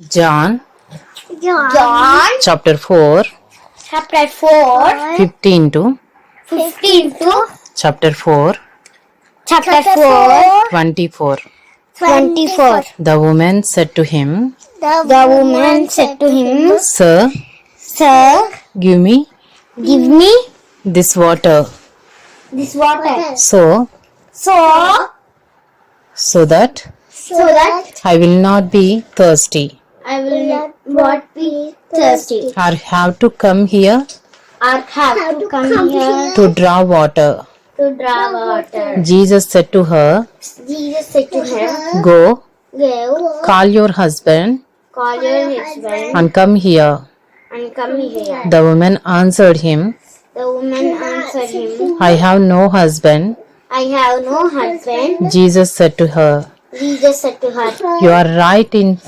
John chapter 4 15 to 15 to chapter 4 24. 24. The woman said to him, The woman said to him, Sir, give me give me this water this water so that I will not be thirsty I will not be thirsty or have to come here or have to come here to draw water. to draw water. Jesus said to her, Jesus said to her, Go, Go, call your husband call your husband and come here. and come here. The woman answered him, The woman answered him, I have no husband. I have no husband. Jesus said to her, Jesus said to her, You are right in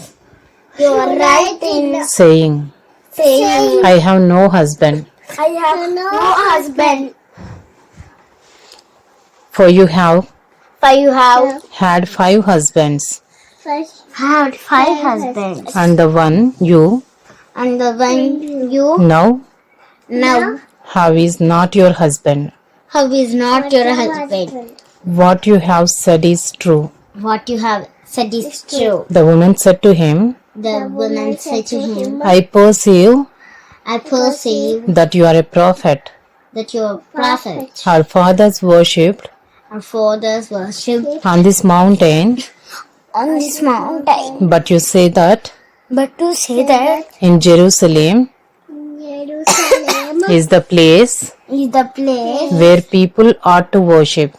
You are right in saying, saying, I have no husband. I have no husband. For you have For you have had 5 husbands, had 5 husbands, and the one you and the one you now now have is not your husband. have is not your husband. What you have said is true. What you have said is true. The woman said to him, The woman said to him, I perceive I perceive that you are a prophet. that you are a prophet. Our fathers worshipped Our fathers worshipped on this mountain, on this mountain. but you say that But to say that in Jerusalem is the place is the place where people ought to worship.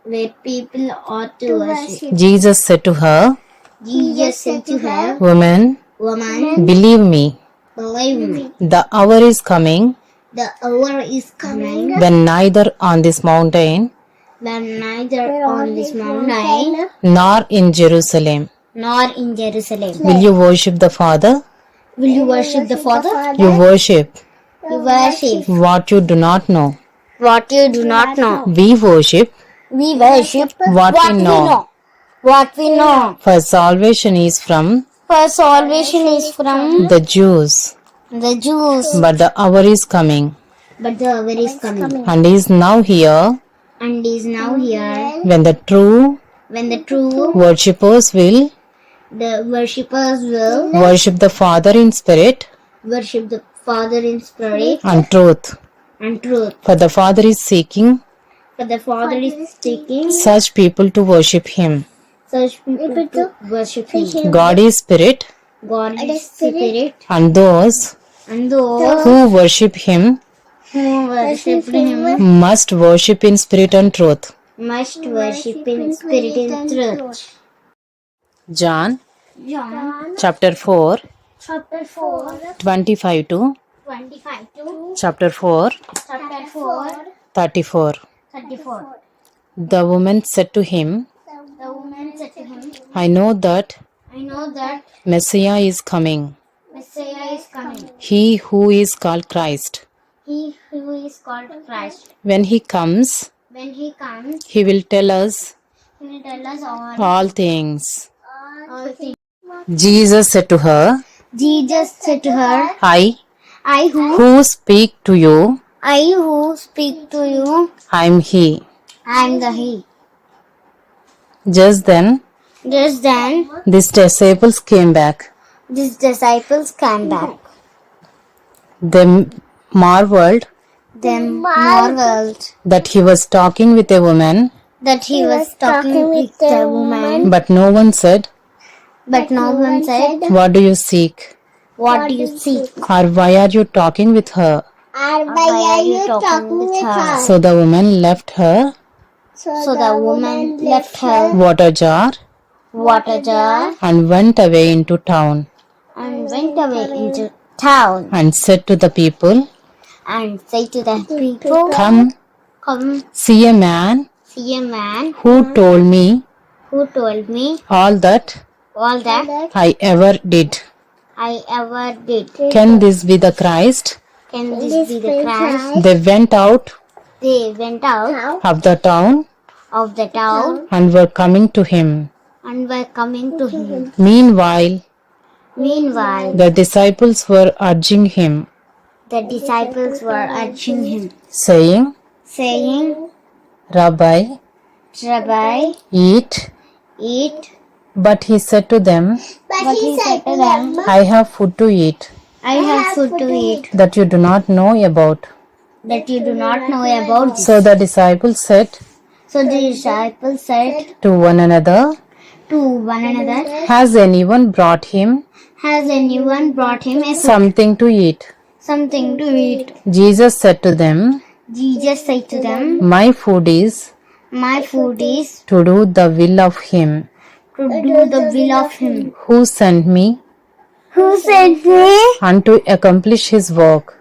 where people ought to worship. Jesus said to her, Jesus said to her, Woman, Woman, believe me, believe me, the hour is coming the hour is coming when neither on this mountain when neither on this mountain nor in Jerusalem nor in Jerusalem will you worship the Father. will you worship the Father. You worship You worship what you do not know. what you do not know. We worship We worship what we know. What we know. For salvation is from For salvation is from the Jews. the Jews. But the hour is coming But the hour is coming and is now here and is now here when the true when the true worshippers will the worshippers will worship the Father in spirit worship the Father in spirit and truth. and truth. For the Father is seeking For the Father is seeking such people to worship Him. such people to worship Him. God is spirit, God is spirit, and those and those who worship Him who worship Him must worship in spirit and truth. must worship in spirit and truth. John John chapter 4 chapter 4 25 to 25 to chapter 4 chapter 4 34. 34. The woman said to him, The woman said to him, I know that I know that Messiah is coming, Messiah is coming. He who is called Christ. He who is called Christ. When He comes, When He comes, He will tell us He will tell us all things. all things. Jesus said to her, Jesus said to her, I I who speak to you, who speak to you, I am He. I am the He. Just then, Just then, these disciples came back. these disciples came back. They marveled They marveled that He was talking with a woman, that He was talking with a woman, but no one said, but no one said, What do you seek? What do you seek? Or why are you talking with her? Why are you talking with her? So the woman left her So the woman left her water jar water jar and went away into town and went away into town and said to the people, and said to the people, Come, Come see a man see a man who told me who told me all that all that I ever did. I ever did. Can this be the Christ? Can this be the Christ? They went out They went out of the town of the town and were coming to Him. and were coming to Him. Meanwhile, Meanwhile, the disciples were urging him, saying, Rabbi, eat. But he said to them, I have food to eat that you do not know about. So the disciples said to one another, Has anyone brought him something to eat? Jesus said to them, My food is to do the will of him who sent me and to accomplish his work.